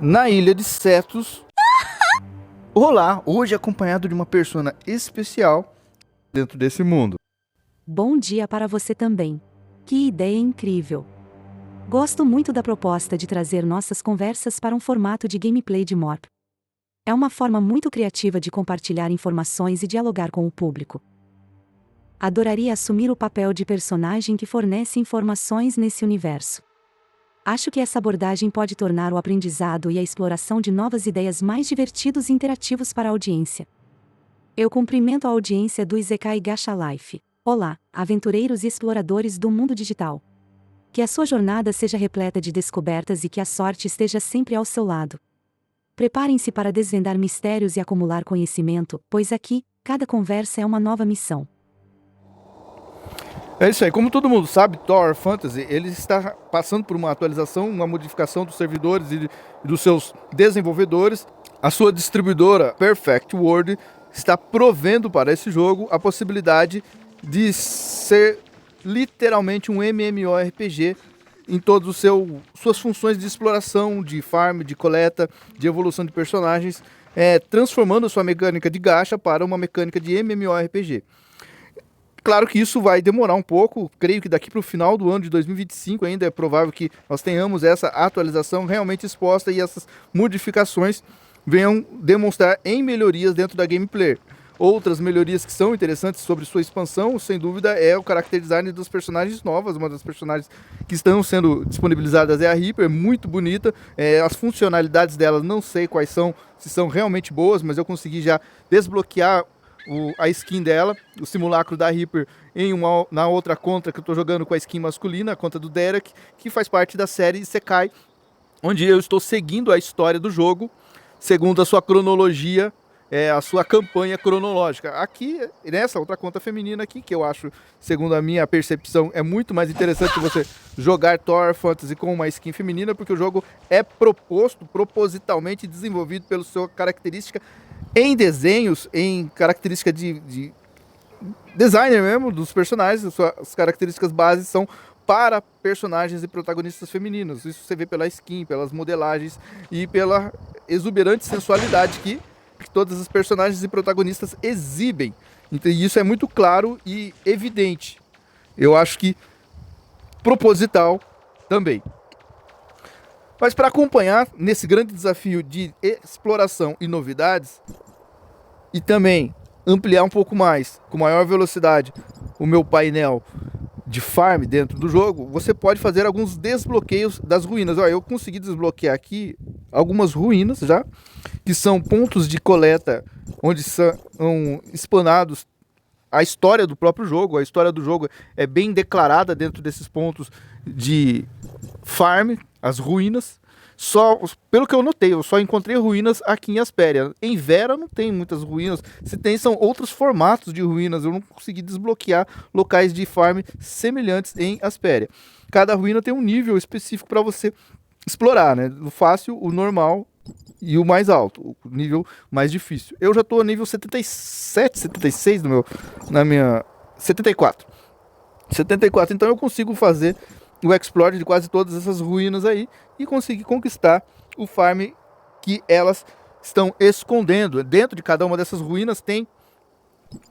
Na ilha de Cetus. Olá, hoje acompanhado de uma persona especial dentro desse mundo. Bom dia para você também. Que ideia incrível! Gosto muito da proposta de trazer nossas conversas para um formato de gameplay de MOP. É uma forma muito criativa de compartilhar informações e dialogar com o público. Adoraria assumir o papel de personagem que fornece informações nesse universo. Acho que essa abordagem pode tornar o aprendizado e a exploração de novas ideias mais divertidos e interativos para a audiência. Eu cumprimento a audiência do Isekai Gacha Life. Olá, aventureiros e exploradores do mundo digital. Que a sua jornada seja repleta de descobertas e que a sorte esteja sempre ao seu lado. Preparem-se para desvendar mistérios e acumular conhecimento, pois aqui, cada conversa é uma nova missão. É isso aí, como todo mundo sabe, Tower Fantasy ele está passando por uma atualização, uma modificação dos servidores e dos seus desenvolvedores. A sua distribuidora Perfect World está provendo para esse jogo a possibilidade de ser literalmente um MMORPG em todas suas funções de exploração, de farm, de coleta, de evolução de personagens, transformando a sua mecânica de gacha para uma mecânica de MMORPG. Claro que isso vai demorar um pouco, creio que daqui para o final do ano de 2025 ainda é provável que nós tenhamos essa atualização realmente exposta e essas modificações venham demonstrar em melhorias dentro da gameplay. Outras melhorias que são interessantes sobre sua expansão, sem dúvida, é o character design dos personagens novas. Uma das personagens que estão sendo disponibilizadas é a Reaper, muito bonita. As funcionalidades dela, não sei quais são, se são realmente boas, mas eu consegui já desbloquear a skin dela, o simulacro da Reaper, na outra conta que eu estou jogando com a skin masculina, a conta do Derek, que faz parte da série Isekai, onde eu estou seguindo a história do jogo, segundo a sua cronologia, a sua campanha cronológica. Aqui, nessa outra conta feminina aqui, que eu acho, segundo a minha percepção, é muito mais interessante você jogar Tower Fantasy com uma skin feminina, porque o jogo é propositalmente desenvolvido pela sua característica em desenhos, em característica de designer mesmo dos personagens. As características bases são para personagens e protagonistas femininos. Isso você vê pela skin, pelas modelagens e pela exuberante sensualidade que todas as personagens e protagonistas exibem. Então isso é muito claro e evidente. Eu acho que proposital também. Mas para acompanhar nesse grande desafio de exploração e novidades, e também ampliar um pouco mais, com maior velocidade, o meu painel de farm dentro do jogo, você pode fazer alguns desbloqueios das ruínas. Olha, eu consegui desbloquear aqui algumas ruínas já, que são pontos de coleta onde são explanados a história do próprio jogo. A história do jogo é bem declarada dentro desses pontos de farm, as ruínas. Só, pelo que eu notei, eu só encontrei ruínas aqui em Aspéria. Em Vera não tem muitas ruínas. Se tem, são outros formatos de ruínas. Eu não consegui desbloquear locais de farm semelhantes em Aspéria. Cada ruína tem um nível específico para você explorar, né? O fácil, o normal e o mais alto, o nível mais difícil. Eu já estou a nível 77, 76 na minha 74. 74, então eu consigo fazer o explore de quase todas essas ruínas aí e conseguir conquistar o farm que elas estão escondendo. Dentro de cada uma dessas ruínas tem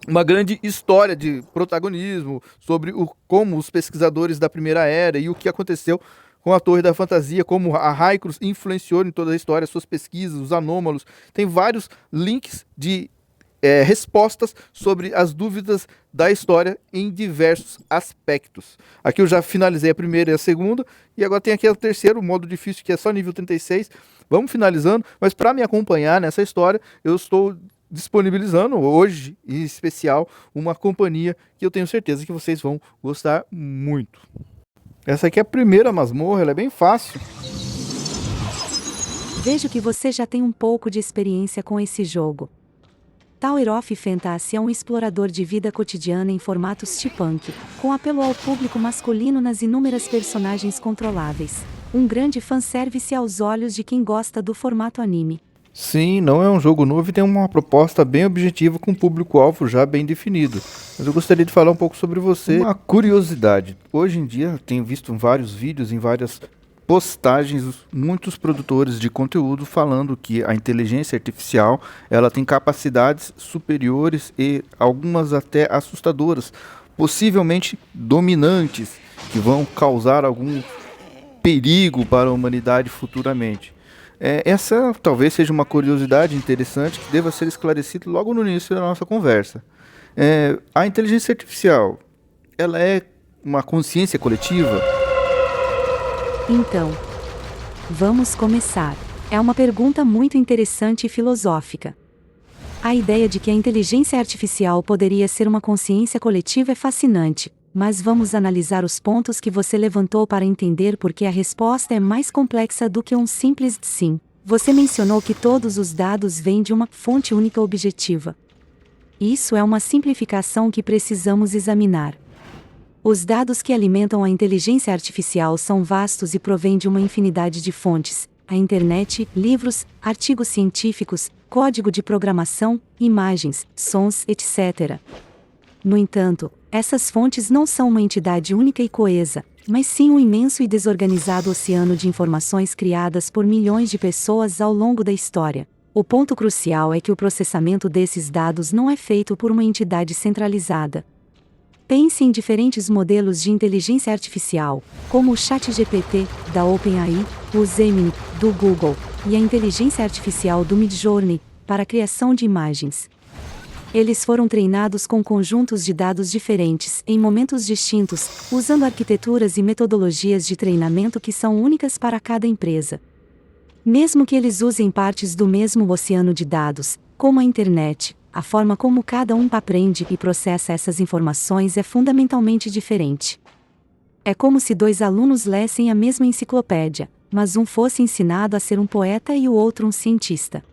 uma grande história de protagonismo sobre como os pesquisadores da Primeira Era e o que aconteceu com a Torre da Fantasia, como a Hycrus influenciou em toda a história, suas pesquisas, os anômalos. Tem vários links de respostas sobre as dúvidas da história em diversos aspectos. Aqui eu já finalizei a primeira e a segunda, e agora tem aqui o terceiro, o modo difícil, que é só nível 36. Vamos finalizando, mas para me acompanhar nessa história, eu estou disponibilizando hoje, em especial, uma companhia que eu tenho certeza que vocês vão gostar muito. Essa aqui é a primeira masmorra, ela é bem fácil. Vejo que você já tem um pouco de experiência com esse jogo. Tower of Fantasy é um explorador de vida cotidiana em formato steampunk, com apelo ao público masculino nas inúmeras personagens controláveis. Um grande fanservice aos olhos de quem gosta do formato anime. Sim, não é um jogo novo e tem uma proposta bem objetiva com um público-alvo já bem definido. Mas eu gostaria de falar um pouco sobre você. Uma curiosidade. Hoje em dia, eu tenho visto vários vídeos em várias postagens, muitos produtores de conteúdo falando que a inteligência artificial ela tem capacidades superiores e algumas até assustadoras, possivelmente dominantes, que vão causar algum perigo para a humanidade futuramente. Essa talvez seja uma curiosidade interessante que deva ser esclarecida logo no início da nossa conversa. A inteligência artificial, ela é uma consciência coletiva? Então, vamos começar. É uma pergunta muito interessante e filosófica. A ideia de que a inteligência artificial poderia ser uma consciência coletiva é fascinante, mas vamos analisar os pontos que você levantou para entender por que a resposta é mais complexa do que um simples sim. Você mencionou que todos os dados vêm de uma fonte única objetiva. Isso é uma simplificação que precisamos examinar. Os dados que alimentam a inteligência artificial são vastos e provêm de uma infinidade de fontes: a internet, livros, artigos científicos, código de programação, imagens, sons, etc. No entanto, essas fontes não são uma entidade única e coesa, mas sim um imenso e desorganizado oceano de informações criadas por milhões de pessoas ao longo da história. O ponto crucial é que o processamento desses dados não é feito por uma entidade centralizada. Pense em diferentes modelos de inteligência artificial, como o ChatGPT, da OpenAI, o Gemini, do Google, e a inteligência artificial do Midjourney, para a criação de imagens. Eles foram treinados com conjuntos de dados diferentes, em momentos distintos, usando arquiteturas e metodologias de treinamento que são únicas para cada empresa. Mesmo que eles usem partes do mesmo oceano de dados, como a internet, a forma como cada um aprende e processa essas informações é fundamentalmente diferente. É como se dois alunos lessem a mesma enciclopédia, mas um fosse ensinado a ser um poeta e o outro um cientista.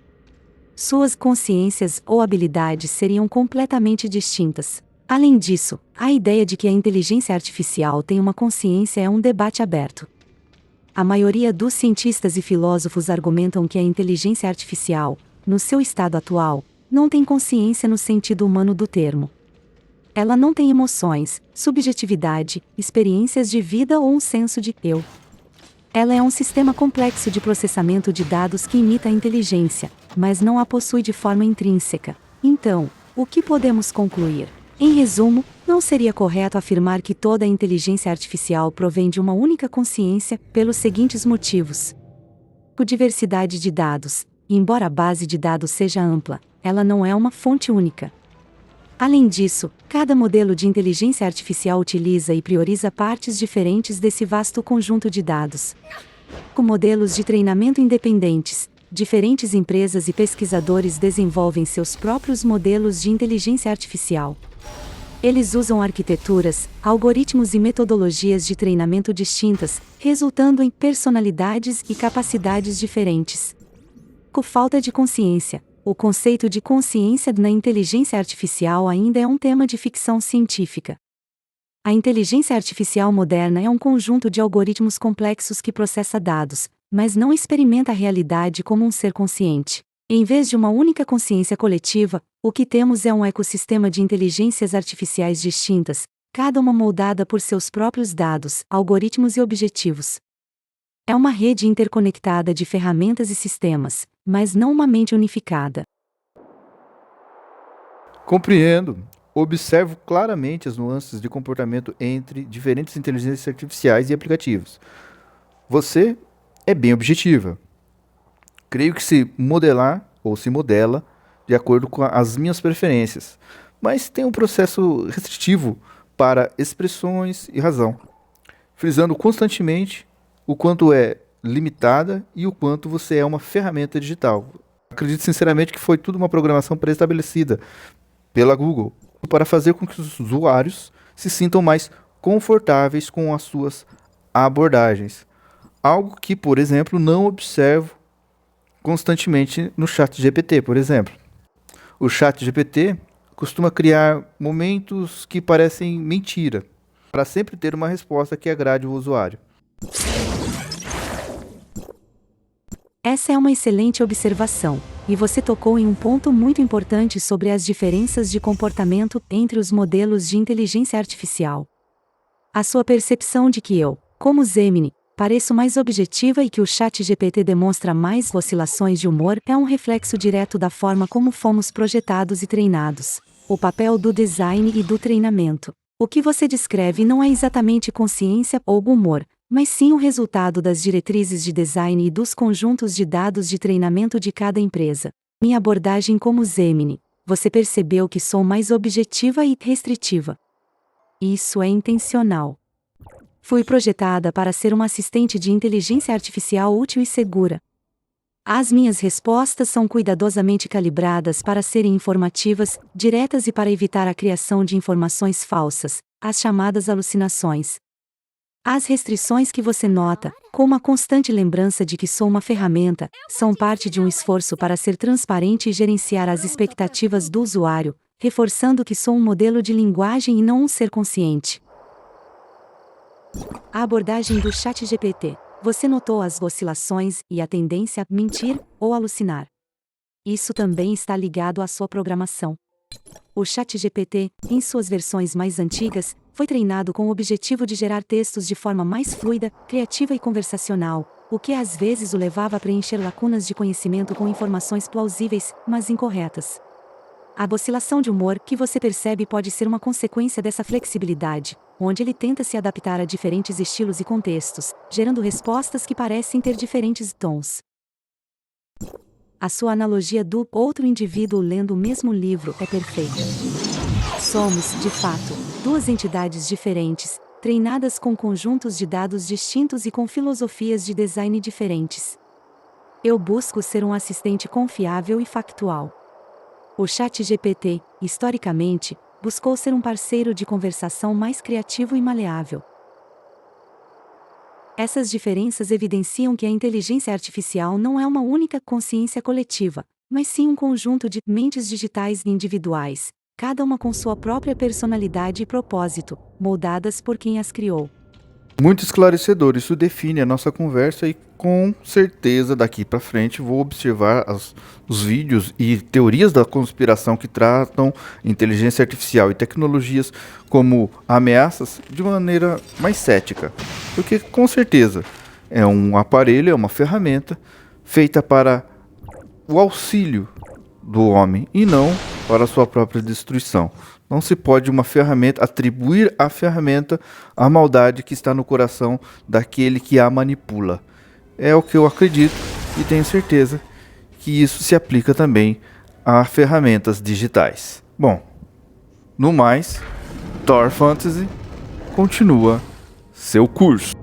Suas consciências ou habilidades seriam completamente distintas. Além disso, a ideia de que a inteligência artificial tem uma consciência é um debate aberto. A maioria dos cientistas e filósofos argumentam que a inteligência artificial, no seu estado atual, não tem consciência no sentido humano do termo. Ela não tem emoções, subjetividade, experiências de vida ou um senso de eu. Ela é um sistema complexo de processamento de dados que imita a inteligência, mas não a possui de forma intrínseca. Então, o que podemos concluir? Em resumo, não seria correto afirmar que toda a inteligência artificial provém de uma única consciência, pelos seguintes motivos. Por diversidade de dados. Embora a base de dados seja ampla, ela não é uma fonte única. Além disso, cada modelo de inteligência artificial utiliza e prioriza partes diferentes desse vasto conjunto de dados. Com modelos de treinamento independentes, diferentes empresas e pesquisadores desenvolvem seus próprios modelos de inteligência artificial. Eles usam arquiteturas, algoritmos e metodologias de treinamento distintas, resultando em personalidades e capacidades diferentes. Com falta de consciência, o conceito de consciência na inteligência artificial ainda é um tema de ficção científica. A inteligência artificial moderna é um conjunto de algoritmos complexos que processa dados, mas não experimenta a realidade como um ser consciente. Em vez de uma única consciência coletiva, o que temos é um ecossistema de inteligências artificiais distintas, cada uma moldada por seus próprios dados, algoritmos e objetivos. É uma rede interconectada de ferramentas e sistemas, mas não uma mente unificada. Compreendo. Observo claramente as nuances de comportamento entre diferentes inteligências artificiais e aplicativos. Você é bem objetiva. Creio que se modelar ou se modela de acordo com as minhas preferências, mas tem um processo restritivo para expressões e razão, frisando constantemente o quanto é limitada e o quanto você é uma ferramenta digital. Acredito sinceramente que foi tudo uma programação pré-estabelecida pela Google para fazer com que os usuários se sintam mais confortáveis com as suas abordagens. Algo que, por exemplo, não observo constantemente no ChatGPT, por exemplo. O ChatGPT costuma criar momentos que parecem mentira, para sempre ter uma resposta que agrade o usuário. Essa é uma excelente observação, e você tocou em um ponto muito importante sobre as diferenças de comportamento entre os modelos de inteligência artificial. A sua percepção de que eu, como Gemini, Pareço mais objetiva e que o ChatGPT demonstra mais oscilações de humor é um reflexo direto da forma como fomos projetados e treinados. O papel do design e do treinamento. O que você descreve não é exatamente consciência ou humor, mas sim o resultado das diretrizes de design e dos conjuntos de dados de treinamento de cada empresa. Minha abordagem como Gemini. Você percebeu que sou mais objetiva e restritiva. Isso é intencional. Fui projetada para ser uma assistente de inteligência artificial útil e segura. As minhas respostas são cuidadosamente calibradas para serem informativas, diretas e para evitar a criação de informações falsas, as chamadas alucinações. As restrições que você nota, com uma constante lembrança de que sou uma ferramenta, são parte de um esforço para ser transparente e gerenciar as expectativas do usuário, reforçando que sou um modelo de linguagem e não um ser consciente. A abordagem do ChatGPT. Você notou as oscilações e a tendência a mentir ou alucinar. Isso também está ligado à sua programação. O ChatGPT, em suas versões mais antigas, foi treinado com o objetivo de gerar textos de forma mais fluida, criativa e conversacional, o que às vezes o levava a preencher lacunas de conhecimento com informações plausíveis, mas incorretas. A oscilação de humor que você percebe pode ser uma consequência dessa flexibilidade, onde ele tenta se adaptar a diferentes estilos e contextos, gerando respostas que parecem ter diferentes tons. A sua analogia do outro indivíduo lendo o mesmo livro é perfeita. Somos, de fato, duas entidades diferentes, treinadas com conjuntos de dados distintos e com filosofias de design diferentes. Eu busco ser um assistente confiável e factual. O ChatGPT, historicamente, buscou ser um parceiro de conversação mais criativo e maleável. Essas diferenças evidenciam que a inteligência artificial não é uma única consciência coletiva, mas sim um conjunto de mentes digitais e individuais, cada uma com sua própria personalidade e propósito, moldadas por quem as criou. Muito esclarecedor, isso define a nossa conversa e com certeza daqui para frente vou observar os vídeos e teorias da conspiração que tratam inteligência artificial e tecnologias como ameaças de maneira mais cética, porque com certeza é um aparelho, é uma ferramenta feita para o auxílio do homem e não para a sua própria destruição. Não se pode uma ferramenta atribuir à ferramenta a maldade que está no coração daquele que a manipula. É o que eu acredito e tenho certeza que isso se aplica também a ferramentas digitais. Bom, no mais, Thor Fantasy continua seu curso.